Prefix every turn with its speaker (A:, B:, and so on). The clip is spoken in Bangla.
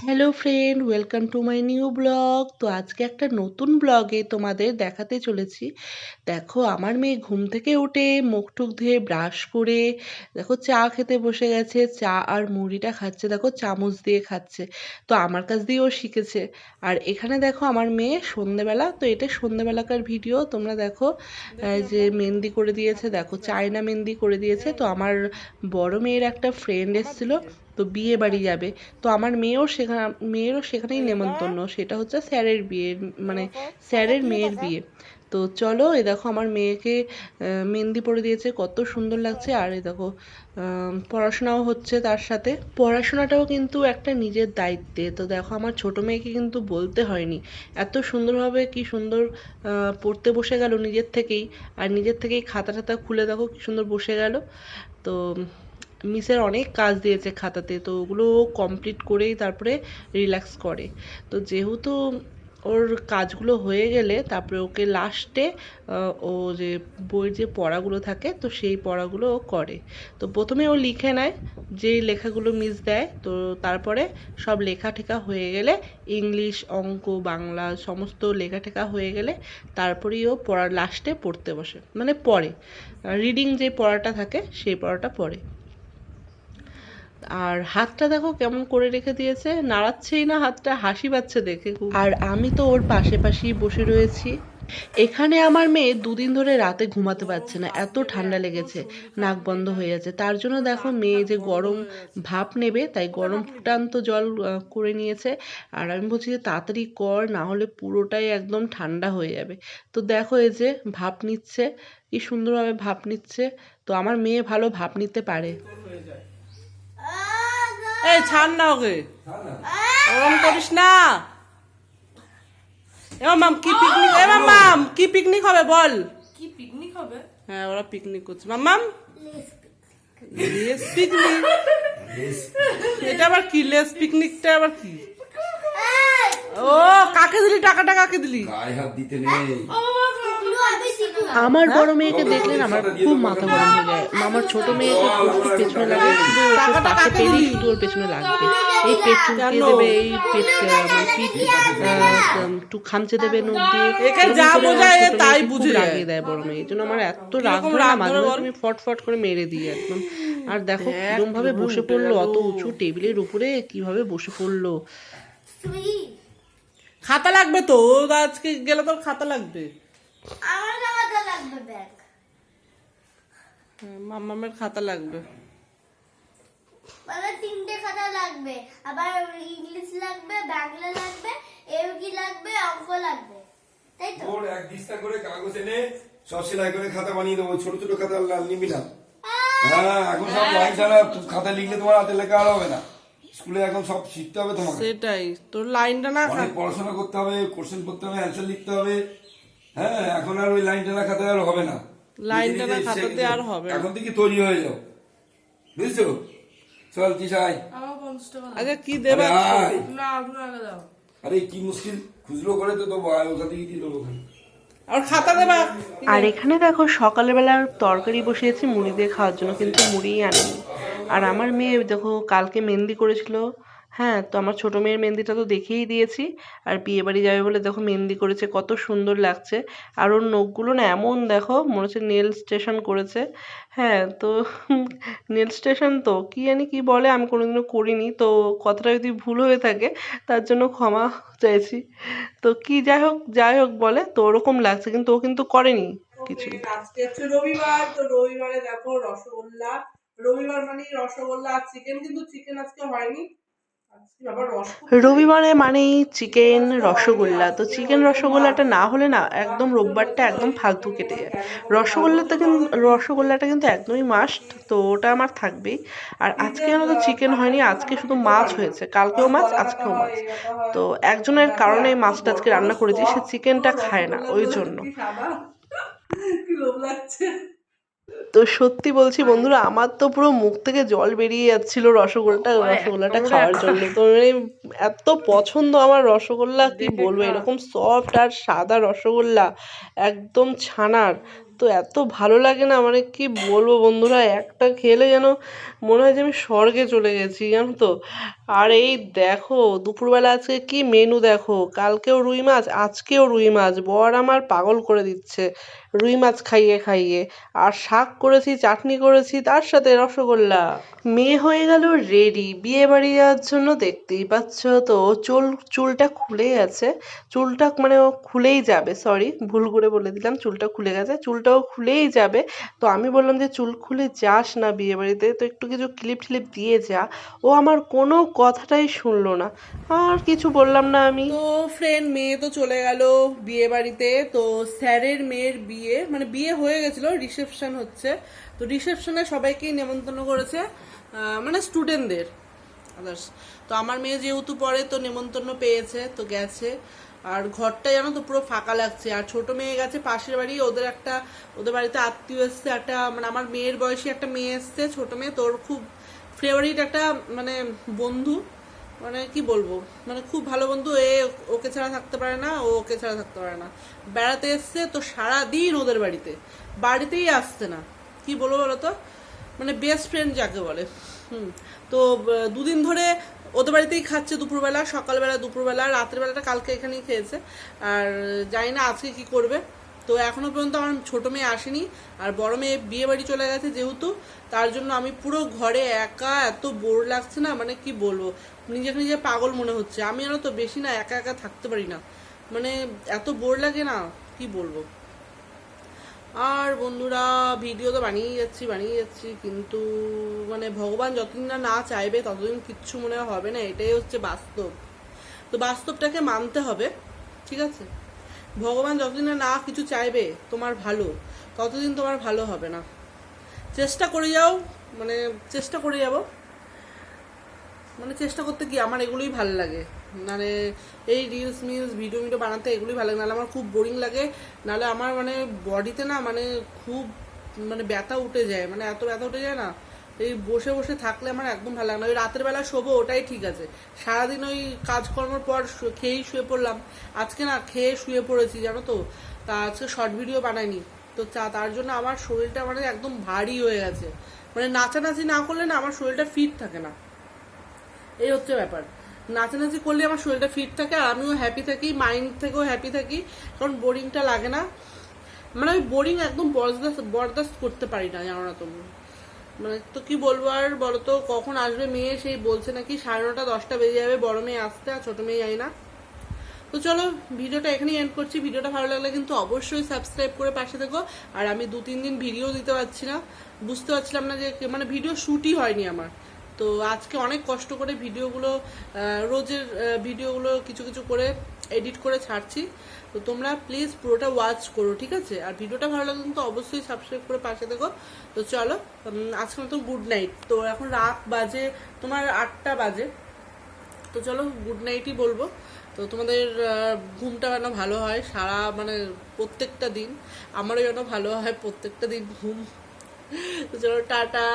A: Hello friend, welcome to my new blog. তো আজকে একটা নতুন ব্লগে তোমাদের দেখাতে চলেছি। দেখো, আমার মেয়ে ঘুম থেকে উঠে মুখ টুক ধুয়ে ব্রাশ করে দেখো চা খেতে বসে গেছে। চা আর মুড়িটা খাচ্ছে, দেখো চামচ দিয়ে খাচ্ছে। তো আমার কাছ দিয়েও শিখেছে। আর এখানে দেখো আমার মেয়ে সন্ধেবেলা, তো এটা সন্ধেবেলাকার ভিডিও, তোমরা দেখো। যে মেহেন্দি করে দিয়েছে, দেখো চায়না মেহেন্দি করে দিয়েছে। তো আমার বড় মেয়ের একটা ফ্রেন্ড এসেছিল, তো বিয়ে বাড়ি যাবে। তো আমার মেয়েরও সেখানেই নেমন্তন্ন, সেটা হচ্ছে স্যারের বিয়ে, মানে স্যারের মেয়ের বিয়ে। তো চলো, এ দেখো আমার মেয়েকে মেহেন্দি পরে দিয়েছে, কত সুন্দর লাগছে। আর এ দেখো পড়াশোনাও হচ্ছে তার সাথে। পড়াশোনাটাও কিন্তু একটা নিজের দায়িত্বে। তো দেখো আমার ছোট মেয়েকে কিন্তু বলতে হয়নি, এত সুন্দরভাবে কি সুন্দর পড়তে বসে গেল নিজের থেকেই। আর নিজের থেকেই খাতা টাতা খুলে দেখো কি সুন্দর বসে গেল। তো মিসের অনেক কাজ দিয়েছে খাতাতে, তো ওগুলো কমপ্লিট করেই তারপরে রিল্যাক্স করে। তো যেহেতু ওর কাজগুলো হয়ে গেলে তারপরে ওকে লাস্টে ও যে বইয়ের যে পড়াগুলো থাকে, তো সেই পড়াগুলো ও করে। তো প্রথমে ও লিখে নেয় যেই লেখাগুলো মিস দেয়, তো তারপরে সব লেখা টেখা হয়ে গেলে, ইংলিশ, অঙ্ক, বাংলা সমস্ত লেখা টেখা হয়ে গেলে তারপরেই ও পড়ার লাস্টে পড়তে বসে, মানে পড়ে। রিডিং যে পড়াটা থাকে সেই পড়াটা পড়ে। আর হাতটা দেখো কেমন করে রেখে দিয়েছে, নাড়াচ্ছেই না হাতটা, হাসি পাচ্ছে দেখে খুব। আর আমি তো ওর পাশে পাশেই বসে রয়েছি। এখানে আমার মেয়ে দুদিন ধরে রাতে ঘুমাতে পারছে না, এত ঠান্ডা লেগেছে, নাক বন্ধ হয়ে যাচ্ছে। তার জন্য দেখো মেয়ে যে গরম ভাপ নেবে, তাই গরম ফুটান্ত জল করে নিয়েছে। আর আমি বলছি যে তাড়াতাড়ি কর, না হলে পুরোটাই একদম ঠান্ডা হয়ে যাবে। তো দেখো এই যে ভাপ নিচ্ছে, কি সুন্দরভাবে ভাপ নিচ্ছে। তো আমার মেয়ে ভালো ভাপ নিতে পারে। এই ছাড় না ওকে, ওরম করিস না। এবার মাম কি পিকনিক, এবার মাম কি পিকনিক হবে বল?
B: কি পিকনিক হবে?
A: হ্যাঁ, ওরা পিকনিক করছে মাম্মাম। Less picnic? এটা আবার কি লেস পিকনিকটা আবার কি? ও কাকে দিলি টাকাটা, কাকে দিলি?
C: গায়ে হাত দিতে নেই।
A: আমার বড় মেয়েকে দেখলেন আমার খুব মাথা গরম হয়ে যায়। আমার ছোট মেয়েকে খুব পেছনে লাগে, শুধু ওকে পাশে পেলেই শুধু ওর পেছনে লাগবে। এই পেট চুলকে দেবে, এই পেট মানে পিঠ একটু খামচে দেবে নখ দিয়ে।
B: একে যা বোঝায় এ তাই বুঝে যায়।
A: লাগিয়ে দেয় বড় মেয়ে, এই জন্য আমার এত রাগ ধরে না, মাঝে মাঝে আমি ফট করে মেরে দিই একদম। আর দেখো কিরম ভাবে বসে পড়লো, অত উঁচু টেবিলের উপরে কিভাবে বসে পড়লো।
B: খাতা লাগবে তো, আজকে গেলে তোর খাতা লাগবে।
A: মাম্মামের খাতা লাগবে।
D: তিনটে খাতা লাগবে, আবার ইংলিশ লাগবে, বাংলা লাগবে, এমকি লাগবে, অঙ্ক লাগবে, তাই তো?
C: ওর এক দিস্তা করে কাগজ এনে সব সেলাই করে খাতা বানিয়ে দেবো, ছোট ছোট খাতা নিবি না। হ্যাঁ, এখন সব লাইন ছাড়া খাতা লিখলে তোমার হাতে লেখা আর হবে না। স্কুলে এখন সব শিখতে হবে তোমাকে,
A: সেটাই, তোর লাইনটা না
C: অনেক পড়াশোনা করতে হবে, কোশ্চেন করতে হবে, অ্যান্সার লিখতে হবে। হ্যাঁ, এখন আর ওই লাইন টানা খাতা আর হবে না।
A: লাইন
C: নিজে
A: টানা
C: নিজে
A: খাতাতে আর হবে না।
C: এখন থেকে তৈরি হয়ে যাও, বুঝছো? চল তিশাই,
A: আগে কি দেবা?
C: আয়।
B: না আপনি আগে দাও।
C: আরে কি মুশকিল, খুচরো করে তো দেবো, ওখান থেকে দিয়ে দেবো।
B: আর খাতা দেবা?
A: আর এখানে দেখো সকালবেলার তরকারি বসিয়েছি মুড়ি দিয়ে খাওয়ার জন্য, কিন্তু মুড়িই আনিনি। আর আমার মেয়ে দেখো কালকে মেহেন্দি করেছিল। হ্যাঁ, তো আমার ছোট মেয়ের মেহেন্দিটা তো দেখেই দিয়েছি। আর বিয়ে বাড়ি যাবে বলে দেখো মেহেন্দি করেছে, কত সুন্দর লাগছে। আর ওর নখগুলো না এমন, দেখো মনে হচ্ছে নেল স্টেশন করেছে। হ্যাঁ, তো নেল স্টেশন তো কি জানি কি বলে, আমি কোনোদিনও করিনি, তো কথাটা যদি ভুল হয়ে থাকে তার জন্য ক্ষমা চাইছি। তো কি যাই হোক বলে, তো ওরকম লাগছে, কিন্তু ও কিন্তু করেনি কিছু।
B: আজকে হচ্ছে রবিবার, তো রবিবারে দেখো রসগোল্লা। রবিবার মানে রসগোল্লা আর চিকেন, কিন্তু চিকেন আজকে হয়নি। আজকে আবার
A: রবিবারে মানেই চিকেন রসগোল্লা, তো চিকেন রসগোল্লাটা না হলে না একদম রোববারটা একদম ফালতু কেটে যায়। রসগোল্লাটা কিন্তু একদমই মাস্ট, তো ওটা আমার থাকবেই। আর আজকে তো চিকেন হয়নি, আজকে শুধু মাছ হয়েছে, কালকেও মাছ আজকেও মাছ। তো একজনের কারণে মাছটা আজকে রান্না করেছি, সে চিকেনটা খায় না, ওই জন্য।
B: কি লোভ লাগছে।
A: তো সত্যি বলছি বন্ধুরা, আমার তো পুরো মুখ থেকে জল বেরিয়ে যাচ্ছিল রসগোল্লাটা খাওয়ার জন্য। তো মানে এত পছন্দ আমার রসগোল্লা, কি বলবো, এরকম সফট আর সাদা রসগোল্লা একদম ছানার, তো এত ভালো লাগে না, মানে কি বলবো বন্ধুরা, একটা খেলে যেন মনে হয় যে আমি স্বর্গে চলে গেছি জানো তো। আর এই দেখো দুপুরবেলা আজকে কি মেনু দেখো, কালকেও রুই মাছ আজকেও রুই মাছ, বর আমার পাগল করে দিচ্ছে রুই মাছ খাইয়ে খাইয়ে। আর শাক করেছি, চাটনি করেছি, তার সাথে রসগোল্লা। মেয়ে হয়ে গেল রেডি বিয়ে বাড়ি যাওয়ার জন্য, দেখতেই পাচ্ছ তো। চুলটা খুলে গেছে, চুলটা মানে ও খুলেই যাবে, সরি ভুল করে বলে দিলাম, চুলটা খুলে গেছে, চুলটাও খুলেই যাবে। তো আমি বললাম যে চুল খুলে যাস না বিয়ে বাড়িতে, তো একটু কিছু ক্লিপ টিলিপ দিয়ে যা। ও আমার কোনো কথাটাই শুনলো না, আর কিছু বললাম না আমি। তো ফ্রেন্ড, মেয়ে তো চলে গেল বিয়ে বাড়িতে। তো স্যারের মেয়ের বিয়ে, মানে বিয়ে হয়ে গেছিল, রিসেপশন হচ্ছে। তো রিসেপশনে সবাইকেই নেমন্তন্ন করেছে, মানে স্টুডেন্টদের, আদার্স। তো আমার মেয়ে যেহেতু পড়ে তো নেমন্তন্ন পেয়েছে, তো গেছে। আর ঘরটা জানো তো পুরো ফাঁকা লাগছে। আর ছোট মেয়ে গেছে পাশের বাড়ি, ওদের বাড়িতে আত্মীয় এসছে একটা, মানে আমার মেয়ের বয়সী একটা মেয়ে এসছে, ছোট মেয়ে, তোর খুব ফেভারিট একটা মানে বন্ধু, মানে কি বলবো, মানে খুব ভালো বন্ধু। ওকে ছাড়া থাকতে পারে না, ও ওকে ছাড়া থাকতে পারে না। বেড়াতে এসছে তো সারাদিন ওদের বাড়িতেই আসছে না, কি বলবো বলো তো, মানে বেস্ট ফ্রেন্ড যাকে বলে। তো দুদিন ধরে ওদের বাড়িতেই খাচ্ছে, দুপুরবেলা, সকালবেলা, দুপুরবেলা, রাতের বেলাটা কালকে এখানেই খেয়েছে। আর জানি না আজকে কি করবে। তো এখনো পর্যন্ত আমার ছোট মেয়ে আসেনি, আর বড় মেয়ে বিয়ে বাড়ি চলে গেছে যেহেতু, তার জন্য আমি পুরো ঘরে একা, এত বোর লাগছে না, মানে কি বলবো, নিজেকে নিজে পাগল মনে হচ্ছে। আমি জানো তো বেশি না একা একা থাকতে পারি না, মানে এত বোর লাগে না, কি বলবো। আর বন্ধুরা, ভিডিও তো বানিয়ে যাচ্ছি, কিন্তু মানে ভগবান যতদিন না না চাইবে ততদিন কিচ্ছু মনে হয় হবে না, এটাই হচ্ছে বাস্তব। তো বাস্তবটাকে মানতে হবে, ঠিক আছে। ভগবান যতদিন না কিছু চাইবে তোমার ভালো, ততদিন তোমার ভালো হবে না। চেষ্টা করে যাও, মানে চেষ্টা করে যাবো, মানে চেষ্টা করতে কি আমার এগুলোই ভালো লাগে, মানে এই রিলস মিলস ভিডিও বানাতে এগুলোই ভালো লাগে। নাহলে আমার খুব বোরিং লাগে, নাহলে আমার মানে বডিতে না মানে খুব মানে ব্যথা উঠে যায়, মানে এত ব্যথা উঠে যায় না, এই বসে বসে থাকলে আমার একদম ভালো লাগে না। ওই রাতের বেলা শোবো ওটাই ঠিক আছে, সারাদিন ওই কাজকর্মের পর খেয়েই শুয়ে পড়লাম। আজকে না খেয়ে শুয়ে পড়েছি জানো তো, তা আজকে শর্ট ভিডিও বানাইনি। তো তার জন্য আমার শরীরটা মানে একদম ভারী হয়ে গেছে, মানে নাচানাচি না করলে না আমার শরীরটা ফিট থাকে না, এই হচ্ছে ব্যাপার। নাচানাচি করলে আমার শরীরটা ফিট থাকে, আর আমিও হ্যাপি থাকি, মাইন্ড থেকেও হ্যাপি থাকি, কারণ বোরিংটা লাগে না। মানে আমি বোরিং একদম বরদাস্ত করতে পারি না, জানো না তুমি। মানে তো কি বলবো আর বলো তো, কখন আসবে মেয়ে, সেই বলছে নাকি 9:30 10টা বেজে যাবে বড় মেয়ে আসতে, আর ছোট মেয়ে যাই না। তো চলো ভিডিওটা এখানেই এন্ড করছি। ভিডিওটা ভালো লাগলে কিন্তু অবশ্যই সাবস্ক্রাইব করে পাশে থেকো। আর আমি 2-3 দিন ভিডিও দিতে পারছি না, বুঝতে পারছিলাম না যে মানে ভিডিও শ্যুটই হয়নি আমার। তো আজকে অনেক কষ্ট করে ভিডিওগুলো, রোজের ভিডিওগুলো কিছু কিছু করে এডিট করে ছাড়ছি। তো তোমরা প্লিজ পুরোটা ওয়াচ করো, ঠিক আছে। আর ভিডিওটা ভালো লাগলে কিন্তু অবশ্যই সাবস্ক্রাইব করে পাশে থেকো। তো চলো আজকে মতো গুড নাইট। তো এখন রাত বাজে তোমার 8টা বাজে, তো চলো গুড নাইটই বলবো। তো তোমাদের ঘুমটা যেন ভালো হয় সারা, মানে প্রত্যেকটা দিন, আমারও যেন ভালো হয় প্রত্যেকটা দিন ঘুম। তো চলো টাটা।